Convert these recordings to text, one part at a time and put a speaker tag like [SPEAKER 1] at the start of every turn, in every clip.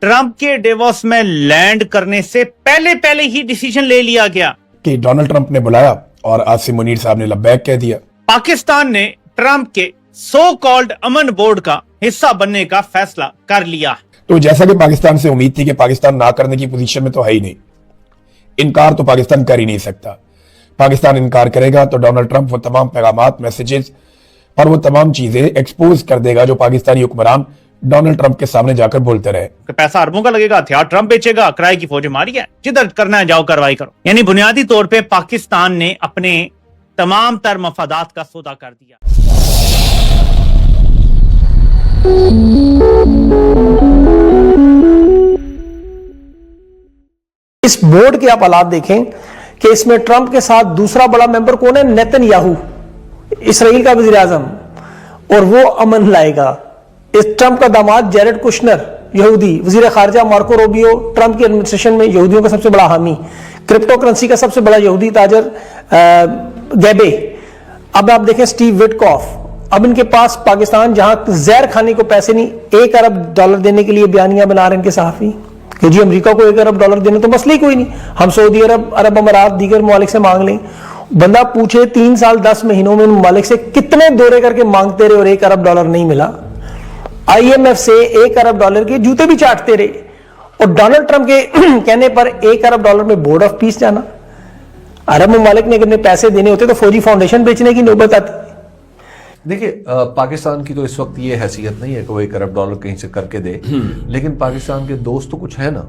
[SPEAKER 1] Trump के DeVos में land करने से पहले ही डिसीजन ले लिया गया
[SPEAKER 2] कि डोनाल्ड ट्रंप ने बुलाया और आसिम मुनीर साहब ने लब्बैक कह दिया।
[SPEAKER 1] पाकिस्तान ने ट्रंप के सो कॉल्ड अमन बोर्ड का हिस्सा बनने का फैसला कर लिया।
[SPEAKER 2] तो जैसा कि पाकिस्तान से उम्मीद थी कि पाकिस्तान ना करने की पोजीशन में तो है ही नहीं, इनकार तो पाकिस्तान कर ही नहीं सकता। पाकिस्तान इनकार करेगा तो डोनाल्ड ट्रंप वो तमाम पैगामात, मैसेजेस और वो तमाम चीजें एक्सपोज कर देगा जो पाकिस्तानी हुक्मरान डोनाल्ड ट्रंप के सामने जाकर बोलते रहे।
[SPEAKER 1] पैसा अरबों का लगेगा, हथियार ट्रंप बेचेगा, किराए की फौजें मारी है, जिधर करना है जाओ कार्रवाई करो। यानी बुनियादी तौर पे पाकिस्तान ने अपने तमाम तर मफादात का सौदा कर दिया।
[SPEAKER 3] इस बोर्ड के आप हालात देखें कि इसमें ट्रंप के साथ दूसरा बड़ा मेंबर कौन है? नेतन्याहू, इसराइल का वजीर आजम, और वो अमन लाएगा। इस ट्रंप का दामाद जेरेड कुशनर, यहूदी, वजीर खारजा मार्को रूबियो, ट्रंप की एडमिनिस्ट्रेशन में यहूदियों का सबसे बड़ा हामी, क्रिप्टो करेंसी का सबसे बड़ा यहूदी ताजर गैबे। अब आप देखें स्टीव विटकॉफ। अब इनके पास पाकिस्तान जहां जहर खाने को पैसे नहीं, $1 अरब देने के लिए बयानियां बना रहे हैं इनके सहाफी कि जी अमेरिका को $1 अरब देने तो मसले ही कोई नहीं, हम सऊदी अरब, अरब अमारात, दीगर ममालिक से मांग लें। बंदा पूछे 3 साल 10 महीनों में ममालिक से कितने दौरे करके मांगते रहे और $1 अरब नहीं मिला। IMF से $1 अरब के जूते भी चाटते रहे और डोनाल्ड ट्रंप के कहने पर $1 अरब में बोर्ड ऑफ पीस जाना। अरब ममालिक ने अगर पैसे देने होते तो फौजी फाउंडेशन बेचने की नौबत आती।
[SPEAKER 4] देखिए, पाकिस्तान की तो इस वक्त ये हैसियत नहीं है कि वो $1 अरब कहीं से करके दे, लेकिन पाकिस्तान के दोस्त तो कुछ है ना,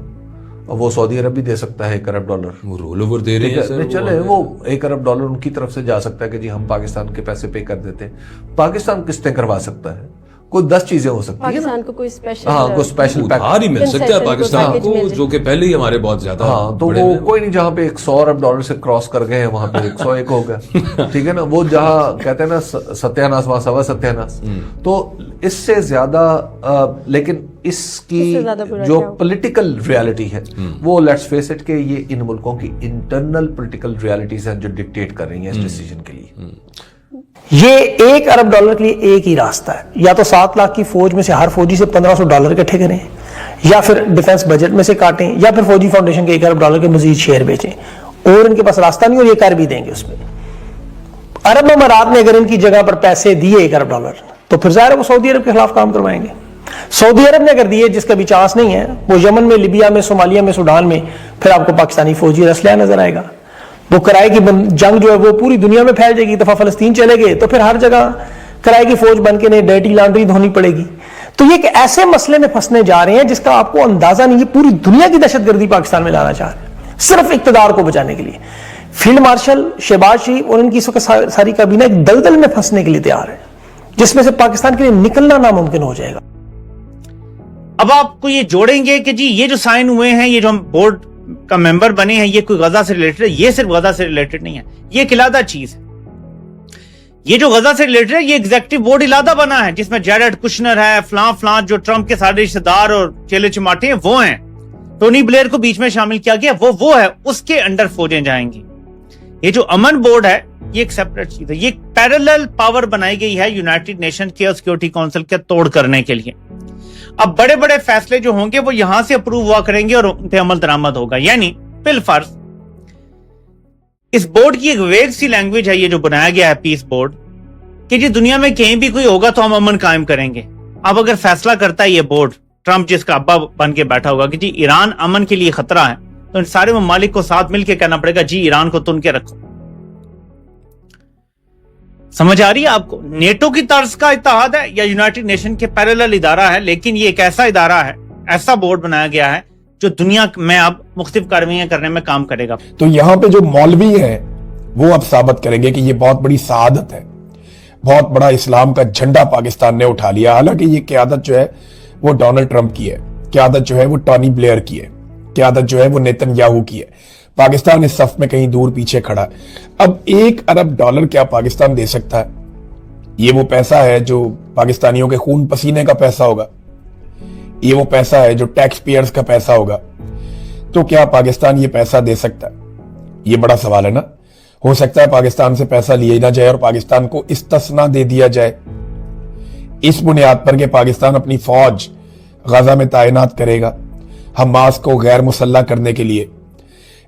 [SPEAKER 4] वो सऊदी अरब भी दे सकता है $1 अरब,
[SPEAKER 5] वो रोल ओवर दे रहे हैं।
[SPEAKER 4] चले वो $1 अरब उनकी तरफ से जा सकता है कि जी हम पाकिस्तान के पैसे पे कर देते हैं। पाकिस्तान किस्तें करवा सकता है, कोई 10 चीजें हो सकती है
[SPEAKER 6] पाकिस्तान को कोई स्पेशल,
[SPEAKER 4] हाँ, कोई स्पेशल
[SPEAKER 5] उधार ही मिल सकता है पाकिस्तान को, जो कि पहले ही हमारे बहुत ज्यादा।
[SPEAKER 4] हाँ, तो वो कोई नहीं, जहाँ पे $100 अरब से क्रॉस कर गए हैं वहां पे 101 हो गया। ठीक है ना, वो जहाँ कहते हैं ना सत्यानाश वहां सवा सत्यानाश। तो इससे ज्यादा लेकिन इसकी जो पॉलिटिकल रियलिटी है वो लेट्स फेस इट कि ये इन मुल्कों की इंटरनल पॉलिटिकल रियलिटीज हैं जो डिक्टेट कर रही हैं इस डिसीजन के लिए।
[SPEAKER 3] ये $1 अरब के लिए एक ही रास्ता है, या तो 7 लाख की फौज में से हर फौजी से $1500 इकट्ठे करें, या फिर डिफेंस बजट में से काटें, या फिर फौजी फाउंडेशन के $1 अरब के मजीद शेयर बेचें। और इनके पास रास्ता नहीं और ये कर भी देंगे उसमें। अरब अमारात ने अगर इनकी जगह पर पैसे दिए $1 अरब तो फिर जाहिर है वो सऊदी अरब के खिलाफ काम करवाएंगे। सऊदी अरब ने अगर दिए, जिसका भी चांस नहीं है, वो यमन में, लिबिया में, सोमालिया में, सूडान में, फिर आपको पाकिस्तानी फौजी असलहा नजर आएगा। वो किराए की जंग जो है वो पूरी दुनिया में फैल जाएगी। दफा फलस्तीन चले गए तो फिर हर जगह किराए की फौज बन के नहीं डर्टी लॉन्ड्री धोनी पड़ेगी। तो ये एक ऐसे मसले में फंसने जा रहे हैं जिसका आपको अंदाजा नहीं है। पूरी दुनिया की दहशतगर्दी पाकिस्तान में लाना चाह रहे हैं सिर्फ इक्तदार को बचाने के लिए। फील्ड मार्शल शहबाज शरीफ और उनकी इस वक्त सारी काबीना एक दलदल में फंसने के लिए तैयार है जिसमें से पाकिस्तान के लिए निकलना नामुमकिन हो जाएगा।
[SPEAKER 1] अब आपको ये जोड़ेंगे कि जी ये जो साइन हुए हैं, ये जो हम बोर्ड का मेंबर बने हैं, ये कोई गजा से रिलेटेड है। ये सिर्फ गजा से रिलेटेड नहीं है, ये एक इलादा चीज है। ये जो गजा से रिलेटेड है, ये एग्जीक्यूटिव बोर्ड इलादा बना है जिसमें जेरेड कुशनर है, फलां जो ट्रंप के सारे रिश्तेदार और चेले चमाटे हैं वो हैं। टोनी ब्लेयर को बीच में शामिल किया गया, वो है, उसके अंडर फौजें जाएंगी। ये जो अमन बोर्ड है ये एक सेपरेट चीज है। ये पैरेलल पावर बनाई गई है यूनाइटेड नेशन के सिक्योरिटी काउंसिल के तोड़ करने के लिए। अब बड़े बड़े फैसले जो होंगे वो यहां से अप्रूव हुआ करेंगे और उन पे अमल दरामद होगा। यानी बिलफर्ज इस बोर्ड की एक वेग सी लैंग्वेज है ये जो बनाया गया है पीस बोर्ड, कि जी दुनिया में कहीं भी कोई होगा तो हम अमन कायम करेंगे। अब अगर फैसला करता है ये बोर्ड, ट्रंप जिसका अब्बा बन के बैठा होगा कि जी ईरान अमन के लिए खतरा है, तो इन सारे ममालिक को साथ मिलकर कहना पड़ेगा जी ईरान को तुन के रखो। समझ आ रही है आपको? नेटो की तर्ज का इत्तेहाद है या यूनाइटेड नेशन के पैरेलल इदारा है, लेकिन ये एक ऐसा इदारा है, ऐसा बोर्ड बनाया गया है जो दुनिया में अब मुख्तलिफ कार्रवाइयां करने में काम करेगा।
[SPEAKER 2] तो यहाँ पे जो मौलवी है वो अब साबित करेंगे कि ये बहुत बड़ी सआदत है, बहुत बड़ा इस्लाम का झंडा पाकिस्तान ने उठा लिया। हालांकि ये क़यादत जो है वो डोनाल्ड ट्रंप की है, क़यादत जो है वो टोनी ब्लेयर की है, क़यादत जो है वो नेतन्याहू की है। पाकिस्तान इस सफ में कहीं दूर पीछे खड़ा है। अब $1 अरब क्या पाकिस्तान दे सकता है? ये वो पैसा है जो पाकिस्तानियों के खून पसीने का पैसा होगा, ये वो पैसा है जो टैक्स पेयर्स का पैसा होगा। तो क्या पाकिस्तान ये पैसा दे सकता है? ये बड़ा सवाल है ना। हो सकता है पाकिस्तान से पैसा लिया ना जाए और पाकिस्तान को इस्तिस्ना दे दिया जाए इस बुनियाद पर कि पाकिस्तान अपनी फौज गजा में तैनात करेगा हमास को गैर मुसल्ला करने के लिए।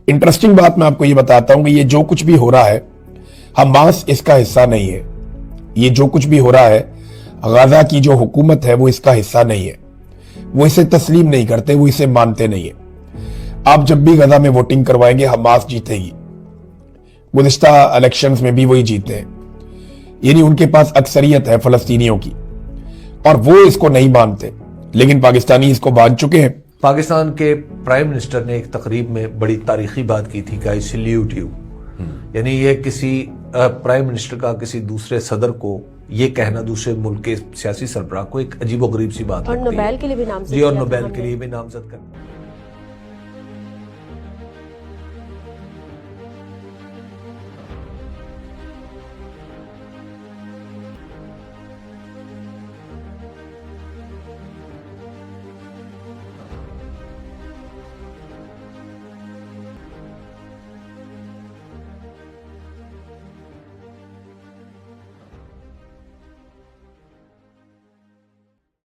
[SPEAKER 2] इंटरेस्टिंग बात मैं आपको ये बताता हूं कि ये जो कुछ भी हो रहा है, हमास इसका हिस्सा नहीं है। ये जो कुछ भी हो रहा है, गाजा की जो हुकूमत है वो इसका हिस्सा नहीं है। वो इसे तस्लीम नहीं करते, वो इसे मानते नहीं है। आप जब भी गाजा में वोटिंग करवाएंगे, हमास जीतेगी। गुज़िश्ता इलेक्शंस में भी वही जीते हैं, यानी उनके पास अक्सरियत है फलस्तीनियों की, और वो इसको नहीं मानते, लेकिन पाकिस्तानी इसको मान चुके हैं।
[SPEAKER 4] पाकिस्तान के प्राइम मिनिस्टर ने एक तकरीब में बड़ी तारीखी बात की थी कि आई सैल्यूट यू, यानी ये किसी प्राइम मिनिस्टर का किसी दूसरे सदर को ये कहना दूसरे मुल्क के सियासी सरबराह को एक अजीबोगरीब सी बात
[SPEAKER 6] और
[SPEAKER 4] लगती है।
[SPEAKER 6] नोबेल के लिए भी नामजद
[SPEAKER 4] जी, और
[SPEAKER 6] किया था
[SPEAKER 4] नोबेल
[SPEAKER 6] हमने।
[SPEAKER 4] के लिए भी नामजद कर